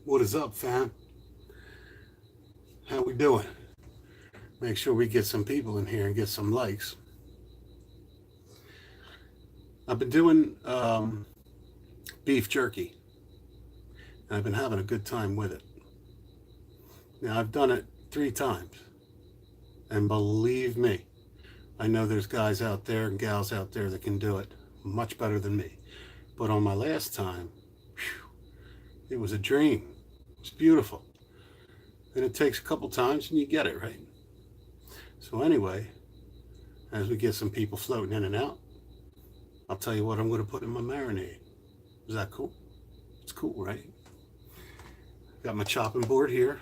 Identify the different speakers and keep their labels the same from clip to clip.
Speaker 1: What is up, fam? How we doing? Make sure we get some people in here and get some likes. I've been doing beef jerky, and I've been having a good time with it. Now, I've done it 3 times, and believe me, I know there's guys out there and gals out there that can do it much better than me. But on my last time, whew, it was a dream. It's beautiful. And it takes a couple times and you get it right. So anyway, as we get some people floating in and out, I'll tell you what I'm going to put in my marinade. Is that cool? It's cool, right? Got my chopping board here.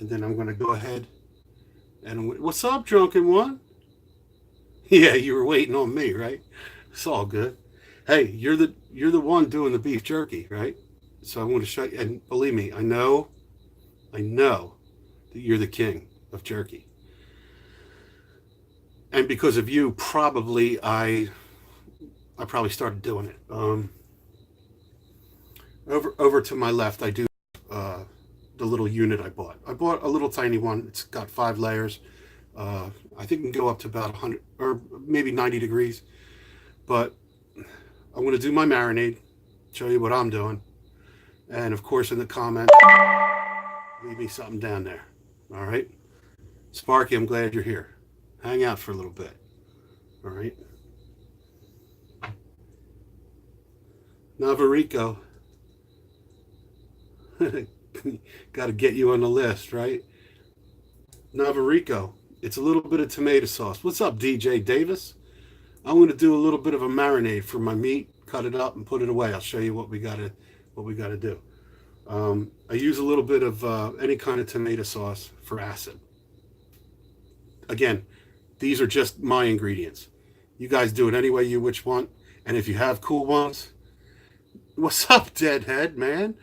Speaker 1: And then I'm going to go ahead and... What's up, drunken one? Yeah, you were waiting on me, right? It's all good. Hey, you're the one doing the beef jerky, right? So I want to show you, and believe me, I know that you're the king of jerky. And because of you, probably I probably started doing it. Over to my left, I do the little unit I bought. I bought a little tiny one. It's got 5 layers. I think it can go up to about 100 or maybe 90 degrees. But I'm going to do my marinade, show you what I'm doing. And of course, in the comments, leave me something down there. All right? Sparky, I'm glad you're here. Hang out for a little bit. All right? Navarico. Got to get you on the list, right? Navarico. It's a little bit of tomato sauce. What's up, DJ Davis? I'm going to do a little bit of a marinade for my meat. Cut it up and put it away. I'll show you what we got to do. I use a little bit of any kind of tomato sauce for acid. Again, these are just my ingredients. You guys do it any way you which want. And if you have cool ones, what's up, deadhead, man?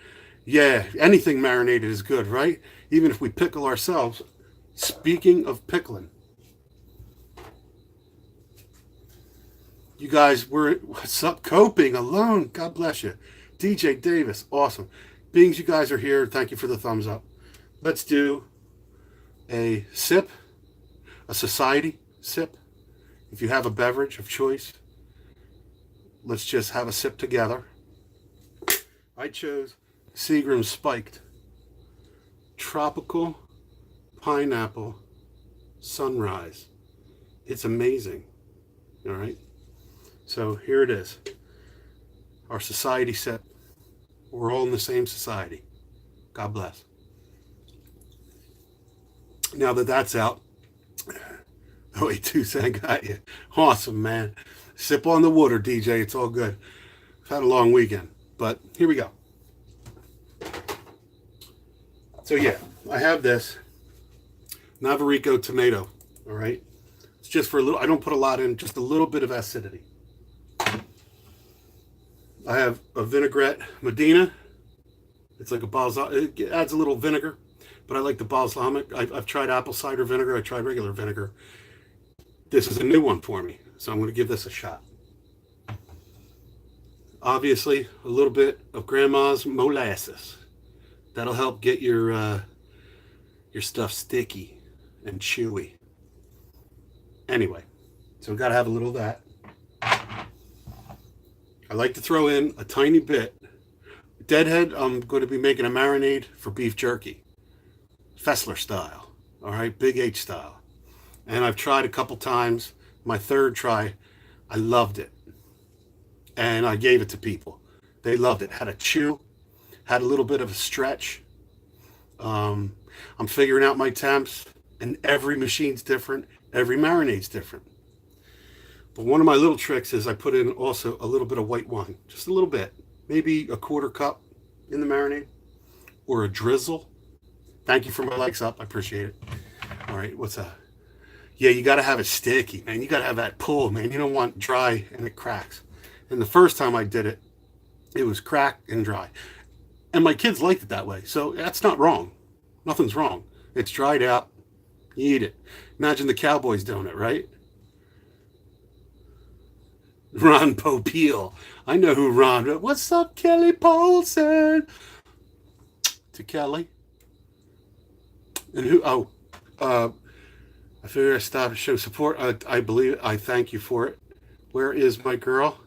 Speaker 1: Yeah, anything marinated is good, right? Even if we pickle ourselves. Speaking of pickling, you guys were, what's up, coping alone? God bless you. DJ Davis, awesome. Beings, you guys are here. Thank you for the thumbs up. Let's do a sip, a society sip. If you have a beverage of choice, let's just have a sip together. I chose Seagram's Spiked Tropical Pineapple Sunrise. It's amazing. All right. So here it is. Our society sip. We're all in the same society. God bless. Now that that's out, oh, wait, Tucson got you. Awesome, man. Sip on the water, DJ. It's all good. I've had a long weekend, but here we go. So yeah, I have this Navarico tomato. All right. It's just for a little, I don't put a lot in, just a little bit of acidity. I have a vinaigrette Medina. It's like a balsamic. It adds a little vinegar, but I like the balsamic. I've tried apple cider vinegar. I tried regular vinegar. This is a new one for me, so I'm going to give this a shot. Obviously, a little bit of Grandma's molasses. That'll help get your stuff sticky and chewy. Anyway, so we've got to have a little of that. I like to throw in a tiny bit. Deadhead, I'm going to be making a marinade for beef jerky. Fessler style. All right, Big H style. And I've tried a couple times. My third try, I loved it. And I gave it to people. They loved it. Had a chew. Had a little bit of a stretch. I'm figuring out my temps. And every machine's different. Every marinade's different. But one of my little tricks is I put in also a little bit of white wine. Just a little bit. Maybe a 1/4 cup in the marinade. Or a drizzle. Thank you for my likes up. I appreciate it. All right, what's that? Yeah, you got to have it sticky, man. You got to have that pull, man. You don't want dry and it cracks. And the first time I did it, it was cracked and dry. And my kids liked it that way. So that's not wrong. Nothing's wrong. It's dried out. You eat it. Imagine the Cowboys doing it, right? Ron Popeil. I know who Ron. What's up, Kelly Paulson? to Kelly. And who? Oh, I figured I stopped to show support. I believe I thank you for it. Where is my girl?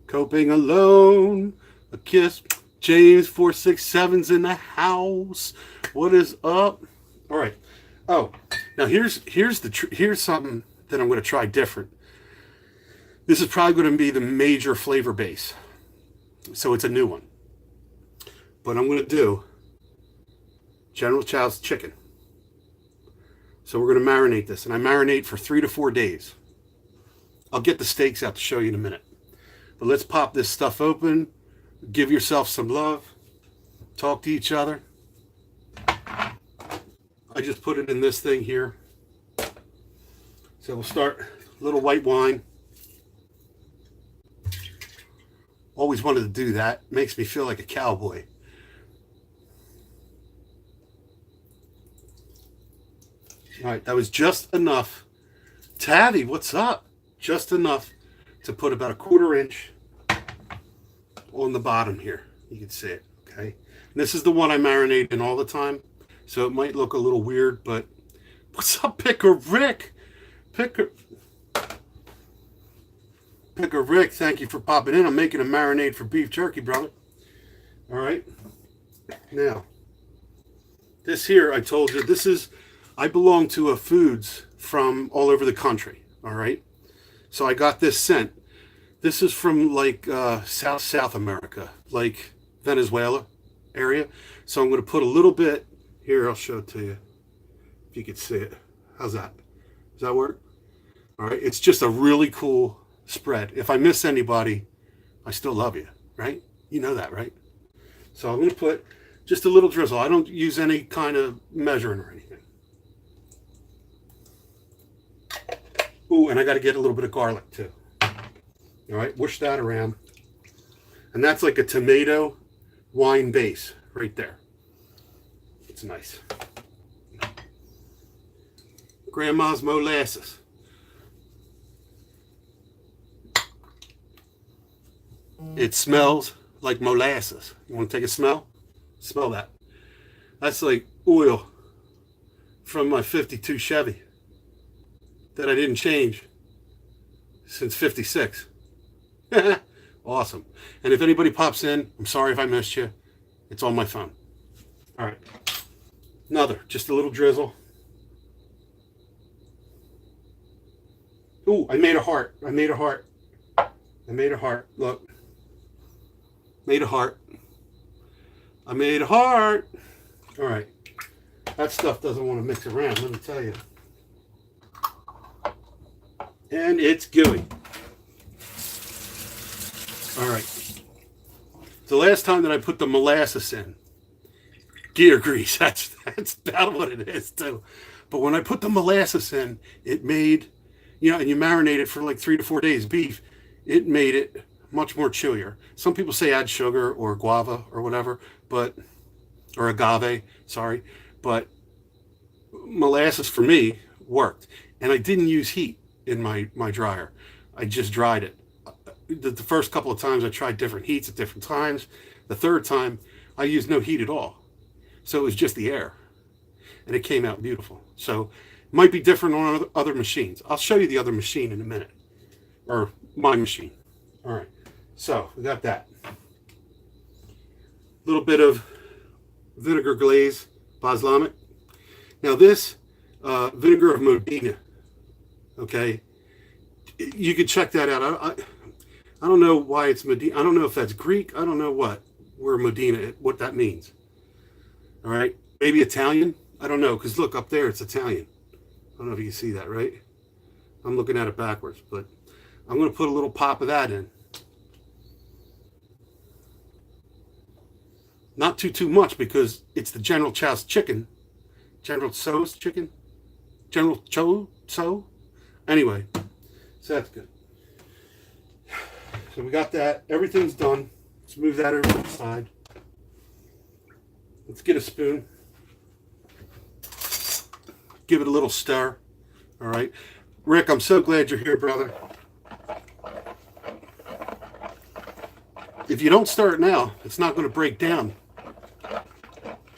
Speaker 1: Coping alone. A kiss. James 467's in the house. What is up? All right. Oh, now here's something that I'm going to try different. This is probably going to be the major flavor base, so it's a new one. But I'm going to do General Chow's chicken. So we're going to marinate this, and I marinate for 3 to 4 days. I'll get the steaks out to show you in a minute. But let's pop this stuff open. Give yourself some love. Talk to each other. I just put it in this thing here. So we'll start a little white wine. Always wanted to do that. Makes me feel like a cowboy. All right, that was just enough. Tabby, what's up? Just enough to put about a 1/4 inch on the bottom here. You can see it, okay? And this is the one I marinate in all the time, so it might look a little weird, but what's up, Picker Rick? Picker Rick, thank you for popping in. I'm making a marinade for beef jerky, brother. All right. Now, this here, I told you, I belong to a foods from all over the country, all right? So I got this sent. This is from like South America, like Venezuela area. So I'm going to put a little bit, here, I'll show it to you, if you can see it. How's that? Does that work? All right, it's just a really cool spread. If I miss anybody, I still love you, right? You know that, right? So I'm going to put just a little drizzle. I don't use any kind of measuring or anything. Ooh, and I got to get a little bit of garlic too. All right, whoosh that around. And that's like a tomato wine base right there. It's nice. Grandma's molasses. It smells like molasses. You want to take a smell? Smell that. That's like oil from my 52 Chevy that I didn't change since 56. Awesome. And if anybody pops in, I'm sorry if I missed you. It's on my phone. All right. Another, just a little drizzle. Ooh, I made a heart. I made a heart. Look. Made a heart. I made a heart. All right. That stuff doesn't want to mix around, let me tell you. And it's gooey. All right. The last time that I put the molasses in, gear grease, that's about what it is too. But when I put the molasses in, it made, and you marinate it for like 3 to 4 days, beef, it made it much more chewier. Some people say add sugar or guava or whatever, or agave, sorry. But molasses for me worked. And I didn't use heat in my dryer. I just dried it. The first couple of times I tried different heats at different times. The third time I used no heat at all. So it was just the air. And it came out beautiful. So it might be different on other machines. I'll show you the other machine in a minute. Or my machine. All right. So we got that. A little bit of vinegar glaze, balsamic. Now this vinegar of Modena, okay, you could check that out. I don't know why it's Modena. I don't know if that's Greek. I don't know where Modena, what that means. All right, maybe Italian. I don't know, because look up there, it's Italian. I don't know if you can see that, right? I'm looking at it backwards, but I'm going to put a little pop of that in. Not too much, because it's the General Chow's chicken. General Tso's chicken? General Tso? Anyway, so that's good. So we got that. Everything's done. Let's move that over to the side. Let's get a spoon. Give it a little stir. All right. Rick, I'm so glad you're here, brother. If you don't stir it now, it's not going to break down.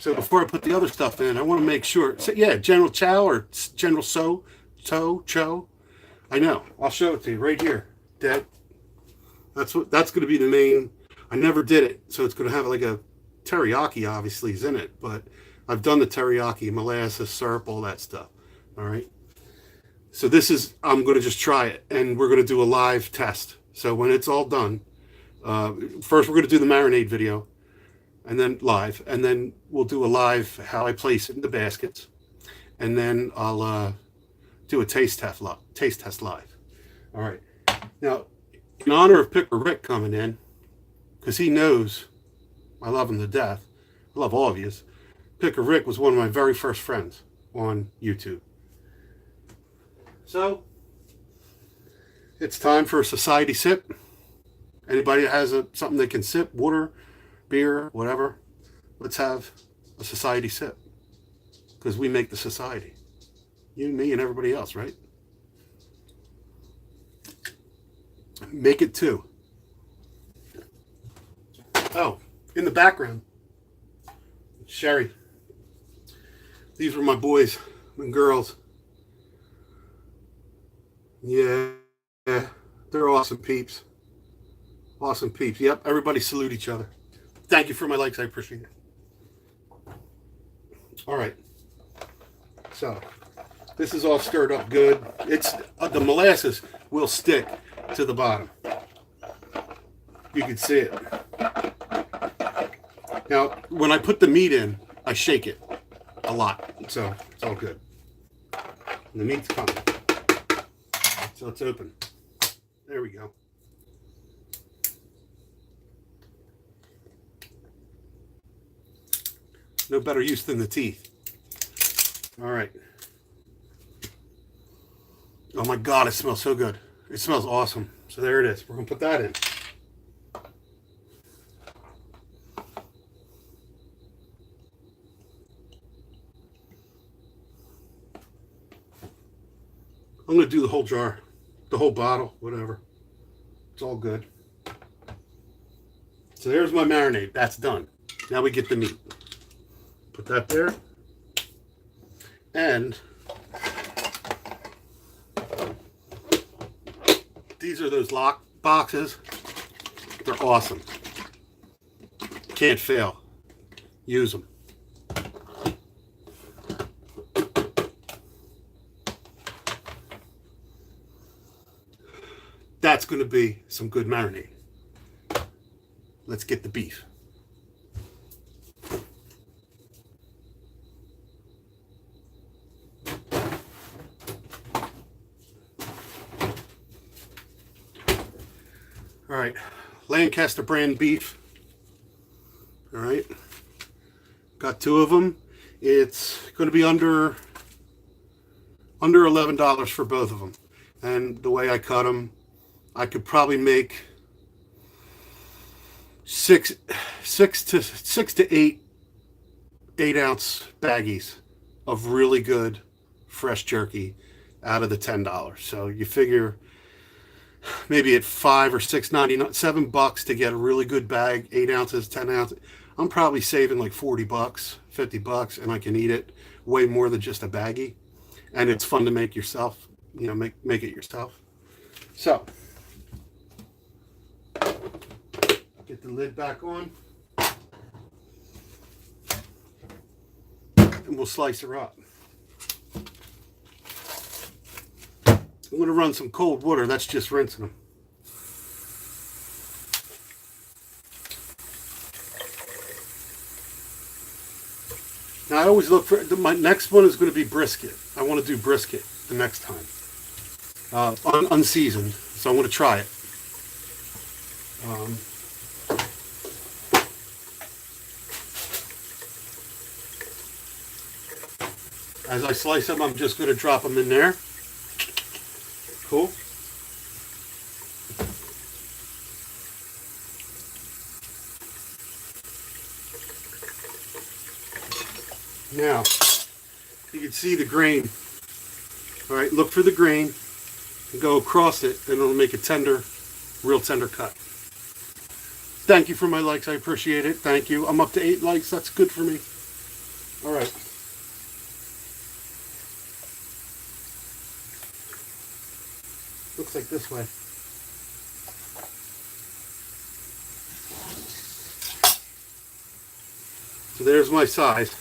Speaker 1: So before I put the other stuff in, I want to make sure. So yeah, General Chow or General Cho. I know. I'll show it to you right here. That's going to be the main. I never did it, so it's going to have like a teriyaki. Obviously, is in it, but I've done the teriyaki, molasses, syrup, all that stuff. All right. So this is. I'm going to just try it, and we're going to do a live test. So when it's all done, first we're going to do the marinade video, and then live, and then we'll do a live how I place it in the baskets, and then I'll do a taste test live. All right. Now, in honor of Picker Rick coming in, because he knows I love him to death. I love all of you. Picker Rick was one of my very first friends on YouTube. So, it's time for a society sip. Anybody that has something they can sip, water, beer, whatever, let's have a society sip. Because we make the society. You, me, and everybody else, right? Make it two. Oh, in the background, Sherry. These were my boys and girls. Yeah, they're awesome peeps. Awesome peeps. Yep, everybody salute each other. Thank you for my likes. I appreciate it. All right. So, this is all stirred up good. It's the molasses will stick to the bottom. You can see it. Now, when I put the meat in, I shake it a lot. So, it's all good. And the meat's coming. So, it's open. There we go. No better use than the teeth. All right. Oh my God, it smells so good. It smells awesome. So there it is. We're going to put that in. I'm going to do the whole jar, the whole bottle, whatever. It's all good. So there's my marinade. That's done. Now we get the meat. Put that there. And these are those lock boxes. They're awesome. Can't fail. Use them. That's going to be some good marinade. Let's get the beef. All right, Lancaster brand beef. All right, got two of them. It's going to be under $11 for both of them. And the way I cut them, I could probably make six to eight 8-ounce baggies of really good fresh jerky out of the $10. So you figure maybe at $5 or $6.99, $7 to get a really good bag, 8 ounces, 10 ounces. I'm probably saving like $40, $50, and I can eat it way more than just a baggie. And it's fun to make yourself, you know, make it yourself. So, get the lid back on. And we'll slice her up. I'm going to run some cold water. That's just rinsing them. Now I always look for, my next one is going to be brisket. I want to do brisket the next time. Unseasoned. So I'm going to try it. As I slice them, I'm just going to drop them in there. Cool. Now, you can see the grain. All right, look for the grain and go across it, and it'll make a tender, real tender cut. Thank you for my likes. I appreciate it. Thank you. I'm up to 8 likes. That's good for me. All right. Looks like this way. So there's my size.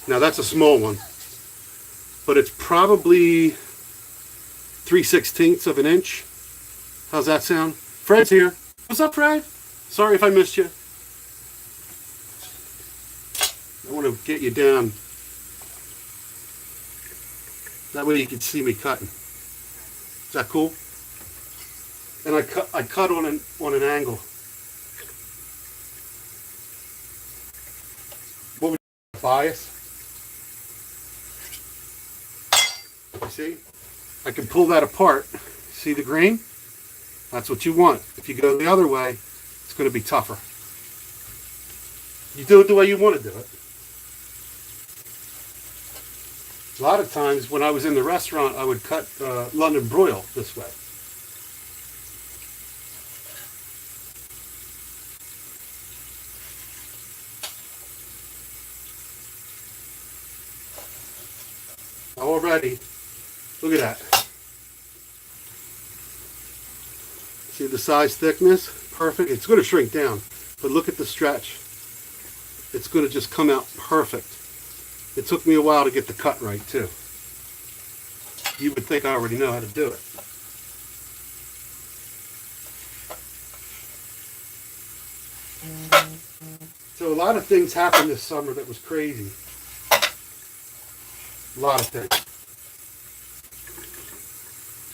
Speaker 1: Now that's a small one, but it's probably 3/16 of an inch. How's that sound? Fred's here. What's up, Fred? Sorry if I missed you. I want to get you down. That way you can see me cutting. Is that cool? And I cut on an angle. What would you bias? You see? I can pull that apart. See the grain? That's what you want. If you go the other way, it's going to be tougher. You do it the way you want to do it. A lot of times when I was in the restaurant, I would cut London broil this way. Already, look at that. See the size thickness? Perfect. It's going to shrink down, but look at the stretch. It's going to just come out perfect. It took me a while to get the cut right too. You would think I already know how to do it. So a lot of things happened this summer that was crazy. A lot of things.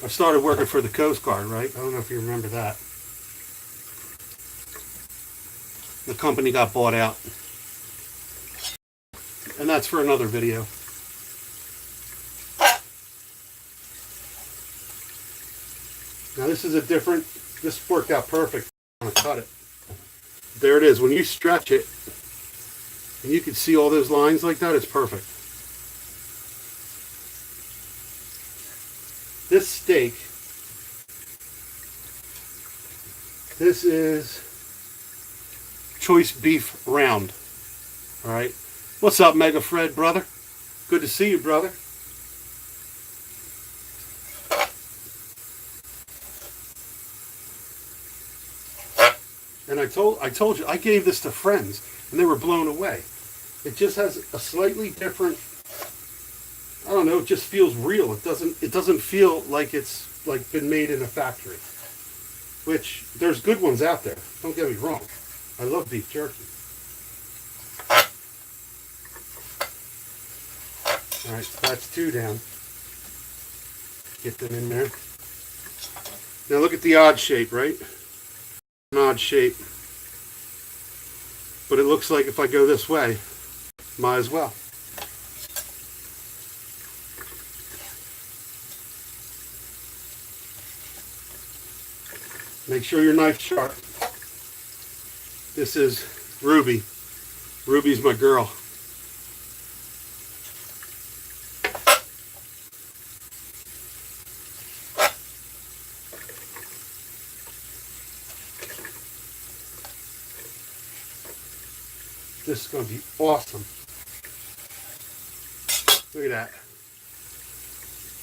Speaker 1: I started working for the Coast Guard, right? I don't know if you remember that. The company got bought out. And that's for another video. Now this is this worked out perfect. I'm gonna cut it. There it is. When you stretch it, and you can see all those lines like that, it's perfect. This steak, this is choice beef round. All right. What's up, Mega Fred, brother? Good to see you, brother. And I told you, I gave this to friends, and they were blown away. It just has a slightly different, I don't know, it just feels real. It doesn't feel like it's like been made in a factory. Which, there's good ones out there. Don't get me wrong. I love beef jerky. Alright, so that's 2 down. Get them in there. Now look at the odd shape, right? An odd shape. But it looks like if I go this way, might as well. Make sure your knife's sharp. This is Ruby. Ruby's my girl. This is going to be awesome. Look at that.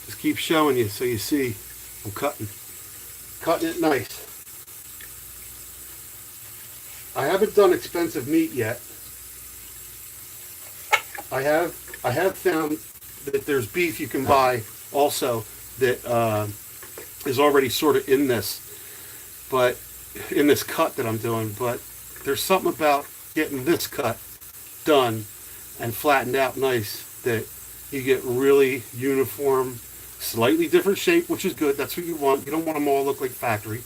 Speaker 1: Just keep showing you so you see I'm cutting. Cutting it nice. I haven't done expensive meat yet. I have found that there's beef you can buy also that is already sort of in this cut that I'm doing. But there's something about getting this cut done and flattened out nice that you get really uniform, slightly different shape, which is good. That's what you want. You don't want them all look like factory,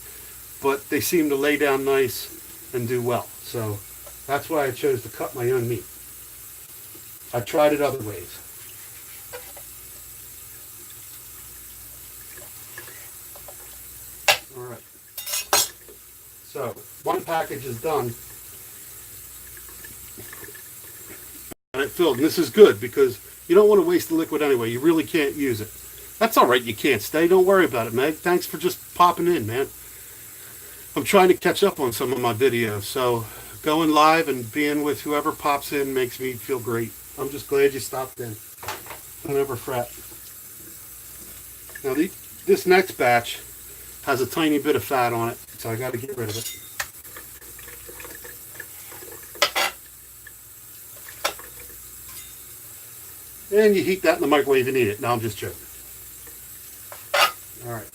Speaker 1: but they seem to lay down nice and do well. So that's why I chose to cut my own meat. I tried it other ways. All right. So one package is done. And it filled. And this is good because you don't want to waste the liquid anyway. You really can't use it. That's all right. You can't stay. Don't worry about it, Meg. Thanks for just popping in, man. I'm trying to catch up on some of my videos. So going live and being with whoever pops in makes me feel great. I'm just glad you stopped in. Don't ever fret. Now this next batch has a tiny bit of fat on it, so I got to get rid of it. And you heat that in the microwave and eat it. No, I'm just joking. All right.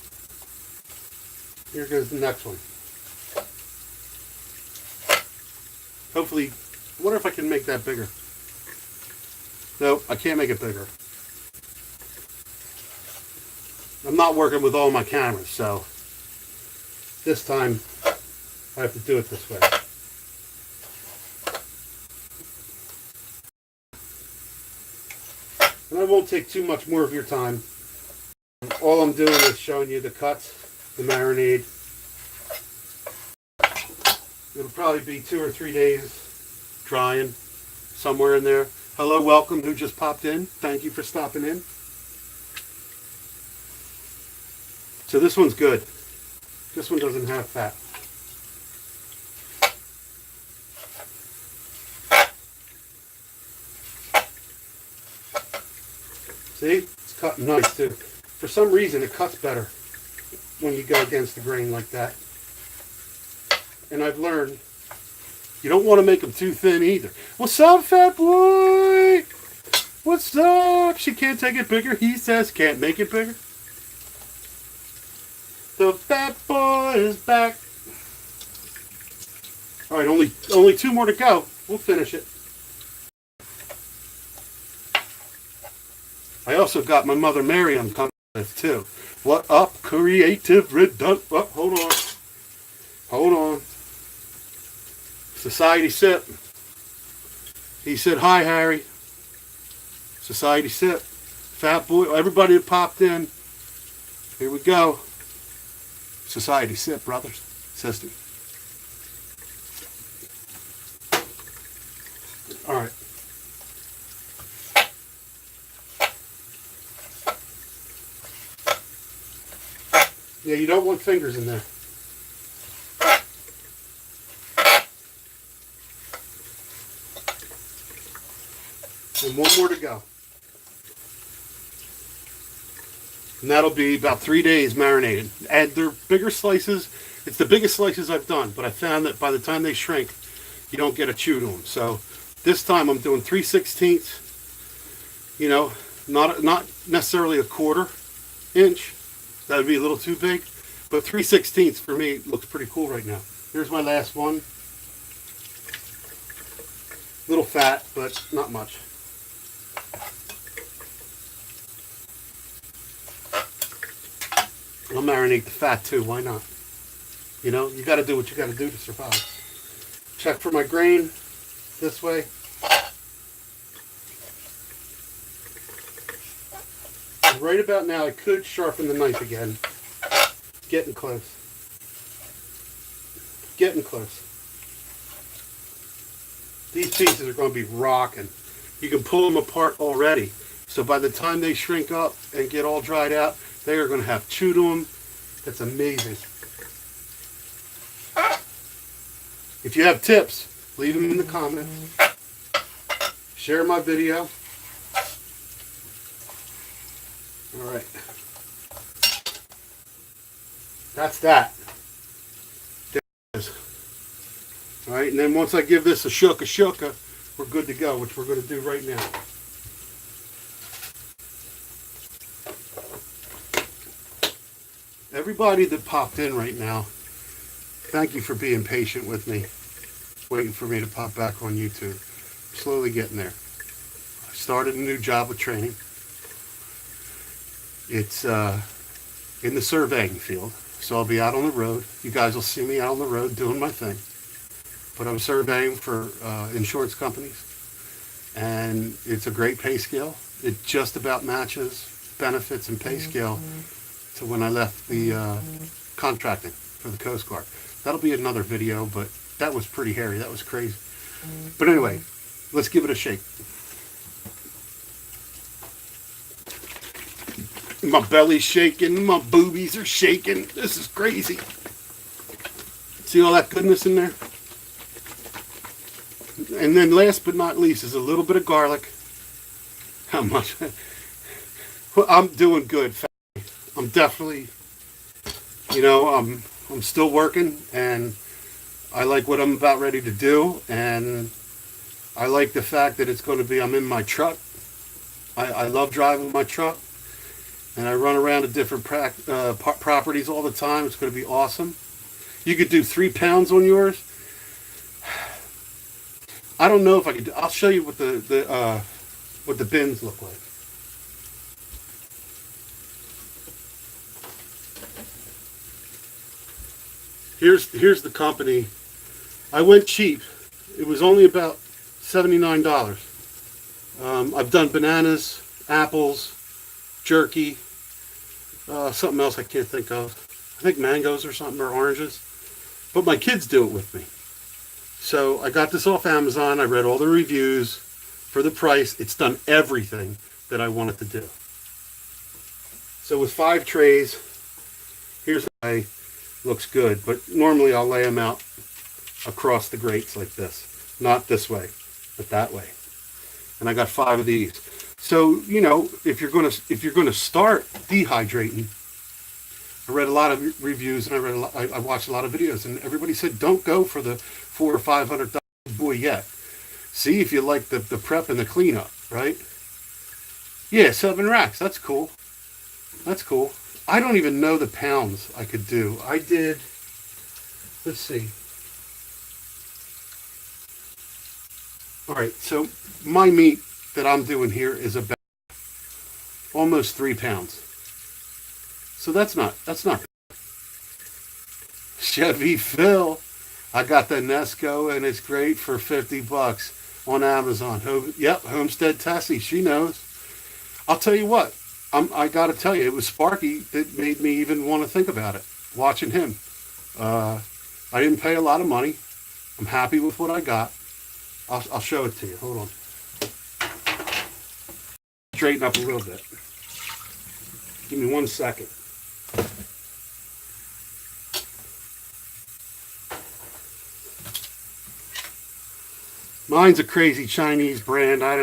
Speaker 1: Here goes the next one. Hopefully, I wonder if I can make that bigger. No, I can't make it bigger. I'm not working with all my cameras, so this time I have to do it this way. And I won't take too much more of your time. All I'm doing is showing you the cuts, the marinade. It'll probably be 2 or 3 days drying somewhere in there. Hello, welcome, who just popped in. Thank you for stopping in. So this one's good. This one doesn't have fat. See? It's cut nice too. For some reason it cuts better when you go against the grain like that. And I've learned you don't want to make them too thin either. What's up, fat boy? What's up? She can't take it bigger. He says can't make it bigger. The fat boy is back. All right, only 2 more to go. We'll finish it. I also got my Mother Mary I'm coming with too. What up, creative redundant? Oh, hold on. Hold on. Society Sip. He said, hi, Harry. Society Sip. Fat boy. Everybody that popped in. Here we go. Society Sip, brothers, sisters. All right. Yeah, you don't want fingers in there. And 1 more to go. And that'll be about 3 days marinated. And they're bigger slices. It's the biggest slices I've done, but I found that by the time they shrink, you don't get a chew to them. So this time I'm doing 3/16. You know, not necessarily a 1/4 inch. That would be a little too big. But 3/16 for me looks pretty cool right now. Here's my last one. Little fat, but not much. I'll marinate the fat too, why not? You know, you got to do what you got to do to survive. Check for my grain this way. And right about now I could sharpen the knife again. Getting close. Getting close. These pieces are going to be rocking. You can pull them apart already. So by the time they shrink up and get all dried out, they are going to have chew to them. That's amazing. If you have tips, leave them in the comments. Share my video. All right. That's that. There it is. All right, and then once I give this a shuka, we're good to go, which we're going to do right now. Everybody that popped in right now, thank you for being patient with me, waiting for me to pop back on YouTube. I'm slowly getting there. I started a new job with training. It's in the surveying field, so I'll be out on the road. You guys will see me out on the road doing my thing. But I'm surveying for insurance companies, and it's a great pay scale. It just about matches benefits and pay scale to when I left the contracting for the Coast Guard. That'll be another video, but that was pretty hairy. That was crazy. But anyway, let's give it a shake. My belly's shaking. My boobies are shaking. This is crazy. See all that goodness in there? And then last but not least is a little bit of garlic. How much? Well, I'm doing good. I'm definitely, I'm still working, and I like what I'm about ready to do, and I like the fact that I'm in my truck. I love driving my truck, and I run around to different properties all the time. It's going to be awesome. You could do 3 pounds on yours. I don't know if I could. I'll show you what what the bins look like. Here's the company. I went cheap. It was only about $79. I've done bananas, apples, jerky, something else I can't think of. I think mangoes or something, or oranges. But my kids do it with me. So I got this off Amazon. I read all the reviews. For the price, it's done everything that I wanted to do. So with 5 trays, here's how it looks good. But normally I'll lay them out across the grates like this. Not this way, but that way. And I got 5 of these. So, if you're gonna start dehydrating, I read a lot of reviews, and I watched a lot of videos, and everybody said don't go for the $400 or $500 boy yet. See if you like the prep and the cleanup, right? Yeah, 7 racks. That's cool. That's cool. I don't even know the pounds I could do. I did. Let's see. All right, so my meat that I'm doing here is about almost 3 pounds. So that's not Chevy Phil. I got the Nesco, and it's great for $50 on Amazon. Homestead Tessie, she knows. I'll tell you what, I got to tell you, it was Sparky that made me even want to think about it. Watching him, I didn't pay a lot of money. I'm happy with what I got. I'll show it to you. Hold on. Straighten up a little bit. Give me 1 second. Mine's a crazy Chinese brand. I'll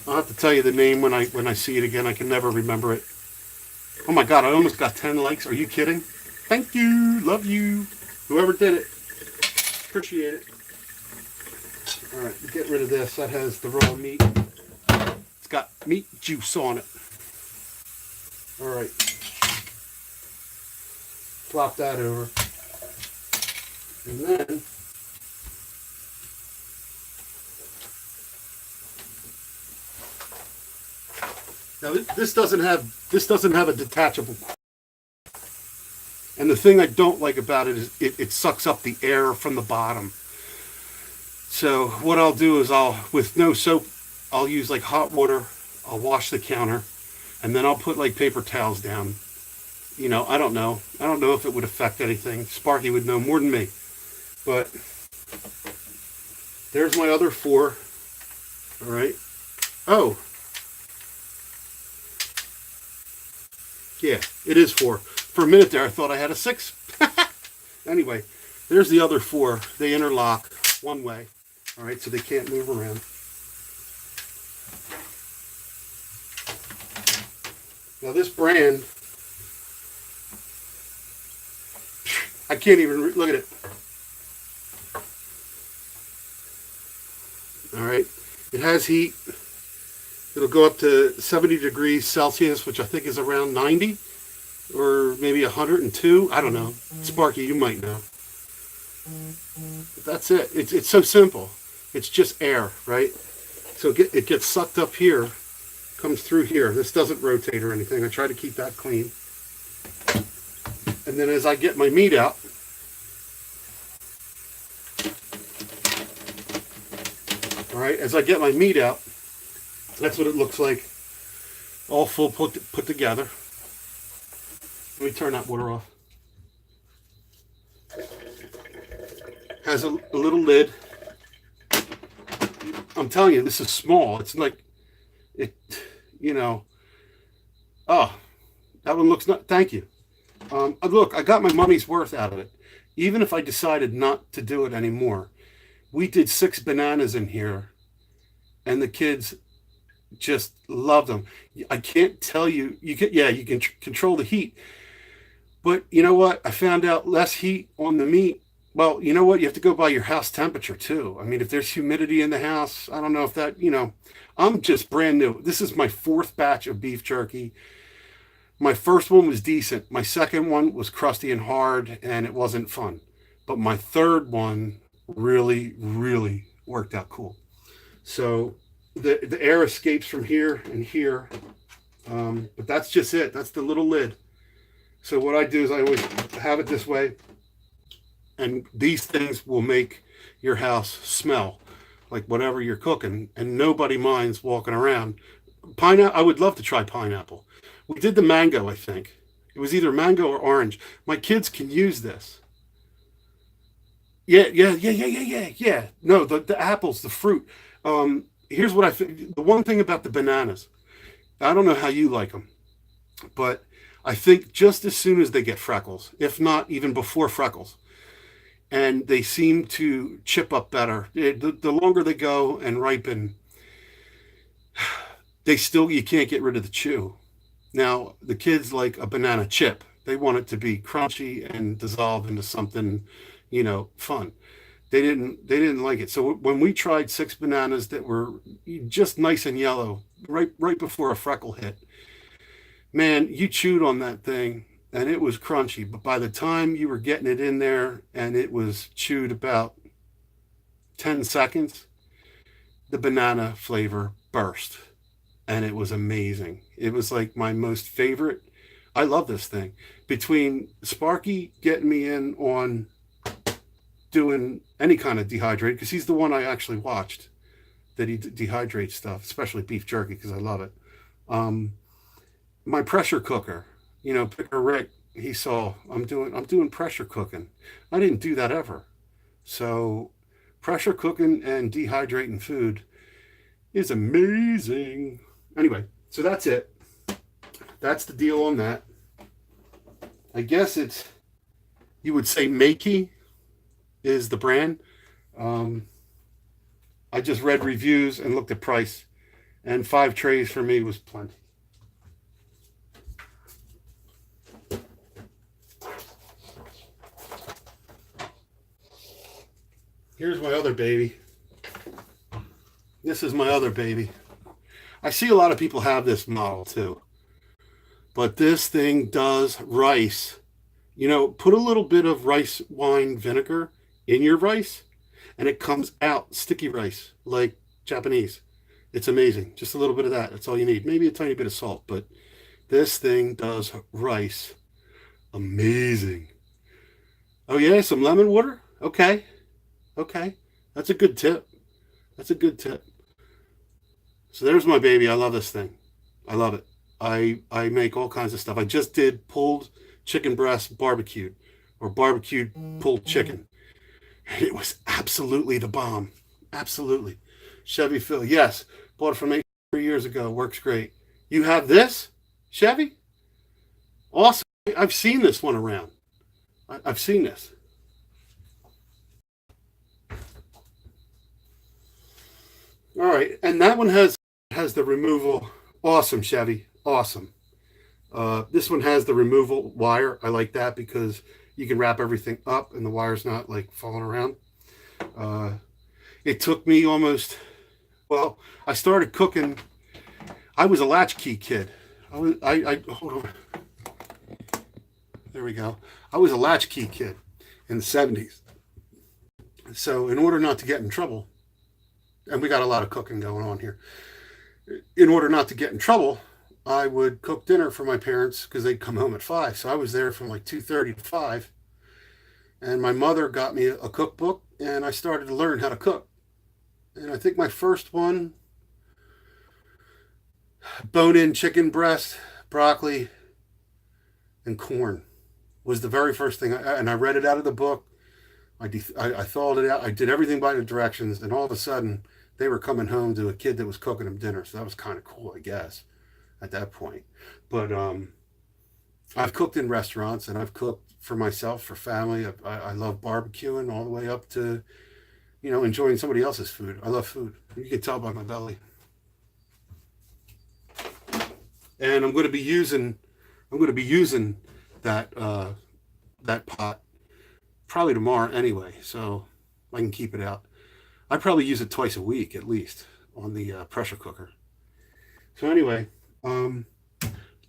Speaker 1: have to tell you the name when I see it again. I can never remember it. Oh my God, I almost got 10 likes. Are you kidding? Thank you. Love you. Whoever did it. Appreciate it. All right, get rid of this. That has the raw meat. It's got meat juice on it. All right. Flop that over. And then now this doesn't have a detachable. And the thing I don't like about it is it sucks up the air from the bottom. So what I'll do is with no soap, I'll use like hot water. I'll wash the counter, and then I'll put like paper towels down. I don't know. I don't know if it would affect anything. Sparky would know more than me. But there's my other 4. All right. Oh. Yeah, it is 4. For a minute there, I thought I had a 6. Anyway, there's the other 4. They interlock one way. All right, so they can't move around. Now this brand, I can't even look at it. All right, it has heat. It'll go up to 70 degrees Celsius, which I think is around 90 or maybe 102. I don't know. Sparky, you might know. But that's it. It's so simple. It's just air, right? So it gets sucked up here, comes through here. This doesn't rotate or anything. I try to keep that clean. And then as I get my meat out, all right, as I get my meat out, that's what it looks like, all full put together. Let me turn that water off. Has a little lid. I'm telling you, this is small. It's like, oh, that one looks not, thank you. Look, I got my money's worth out of it. Even if I decided not to do it anymore. We did 6 bananas in here. and the kids just loved them. I can't tell you. You can, yeah, you can control the heat, but you know what? I found out less heat on the meat. Well, you know what? You have to go by your house temperature too. I mean, if there's humidity in the house, I don't know if that, I'm just brand new. This is my fourth batch of beef jerky. My first one was decent. My second one was crusty and hard, and it wasn't fun. But my third one really, really worked out cool. So the air escapes from here and here, but that's just it. That's the little lid. So what I do is I always have it this way, and these things will make your house smell like whatever you're cooking, and nobody minds walking around. Pineapple. I would love to try pineapple. We did the mango, I think. It was either mango or orange. My kids can use this. Yeah, yeah, yeah, yeah, yeah, yeah, yeah. No, the apples, the fruit. Here's what I think. The one thing about the bananas, I don't know how you like them, but I think just as soon as they get freckles, if not even before freckles, and they seem to chip up better. The longer they go and ripen, you can't get rid of the chew. Now, the kids like a banana chip. They want it to be crunchy and dissolve into something, fun. They didn't like it. So when we tried six bananas that were just nice and yellow, right before a freckle hit, man, you chewed on that thing and it was crunchy. But by the time you were getting it in there and it was chewed about 10 seconds, the banana flavor burst and it was amazing. It was like my most favorite. I love this thing. Between Sparky getting me in on doing any kind of dehydrate, because he's the one I actually watched that he dehydrates stuff, especially beef jerky, because I love it. Um, my pressure cooker, Picker Rick, he saw I'm doing pressure cooking. I didn't do that ever. So pressure cooking and dehydrating food is amazing. Anyway, so that's it. That's the deal on that. I guess you would say Makey is the brand. Um, I just read reviews and looked at price, and 5 trays for me was plenty. Here's my other baby. This is my other baby. I see a lot of people have this model too, but this thing does rice. Put a little bit of rice wine vinegar in your rice, and it comes out sticky rice like Japanese. It's amazing. Just a little bit of that. That's all you need. Maybe a tiny bit of salt, but this thing does rice amazing. Oh yeah, some lemon water. Okay, okay, that's a good tip. That's a good tip. So there's my baby. I love this thing. I love it. I make all kinds of stuff. I just did pulled chicken breast barbecued, or barbecued pulled chicken. It was absolutely the bomb. Absolutely. Chevy Phil. Yes. Bought it from 3 years ago. Works great. You have this, Chevy? Awesome. I've seen this one around. I've seen this. All right. And that one has the removal. Awesome, Chevy. Awesome. This one has the removal wire. I like that because you can wrap everything up and the wire's not like falling around. Uh, it took me well, I started cooking. I was a latchkey kid. Hold on. There we go. I was a latchkey kid in the 70s. So in order not to get in trouble, and we got a lot of cooking going on here, in order not to get in trouble, I would cook dinner for my parents because they'd come home at 5. So I was there from like 2:30 to 5. And my mother got me a cookbook and I started to learn how to cook. And I think my first one, bone-in chicken breast, broccoli, and corn, was the very first thing. And I read it out of the book. I thawed it out. I did everything by the directions. And all of a sudden, they were coming home to a kid that was cooking them dinner. So that was kind of cool, I guess, at that point. But I've cooked in restaurants and I've cooked for myself, for family. I love barbecuing all the way up to enjoying somebody else's food. I love food. You can tell by my belly. And I'm going to be using that that pot probably tomorrow anyway, so I can keep it out. I probably use it twice a week at least on the pressure cooker. So anyway,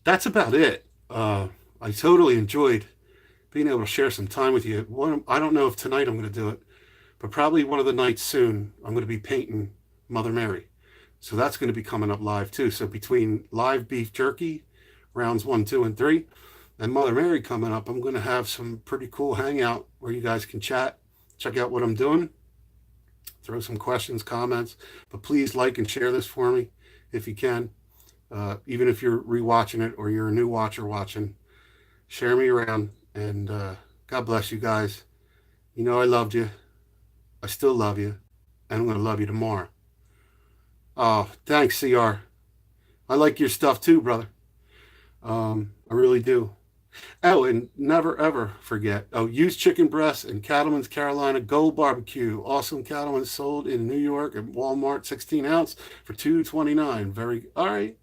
Speaker 1: that's about it. I totally enjoyed being able to share some time with you. I don't know if tonight I'm going to do it, but probably one of the nights soon I'm going to be painting Mother Mary. So that's going to be coming up live too. So between live beef jerky, rounds 1, 2, and 3, and Mother Mary coming up, I'm going to have some pretty cool hangout where you guys can chat, check out what I'm doing, throw some questions, comments, but please like and share this for me if you can. Even if you're rewatching it or you're a new watcher watching, share me around, and God bless you guys. I loved you. I still love you, and I'm going to love you tomorrow. Oh, thanks, CR. I like your stuff too, brother. I really do. Oh, and never ever forget. Oh, used chicken breasts and Cattleman's Carolina Gold Barbecue. Awesome Cattleman sold in New York at Walmart, 16 ounce for $2.29. Very all right.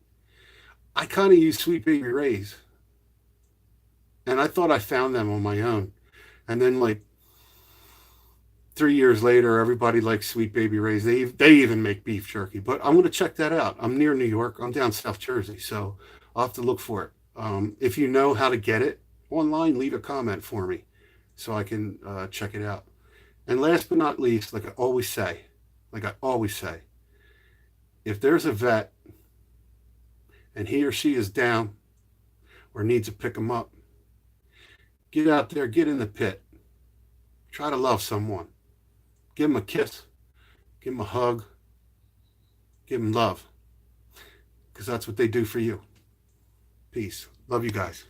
Speaker 1: I kind of use Sweet Baby Ray's, and I thought I found them on my own, and then like 3 years later, everybody likes Sweet Baby Ray's. They even make beef jerky, but I'm going to check that out. I'm near New York. I'm down South Jersey, so I'll have to look for it. If you know how to get it online, leave a comment for me so I can check it out. And last but not least, like I always say, if there's a vet and he or she is down or needs to pick them up, get out there, get in the pit. Try to love someone. Give them a kiss. Give them a hug. Give them love. Because that's what they do for you. Peace. Love you guys.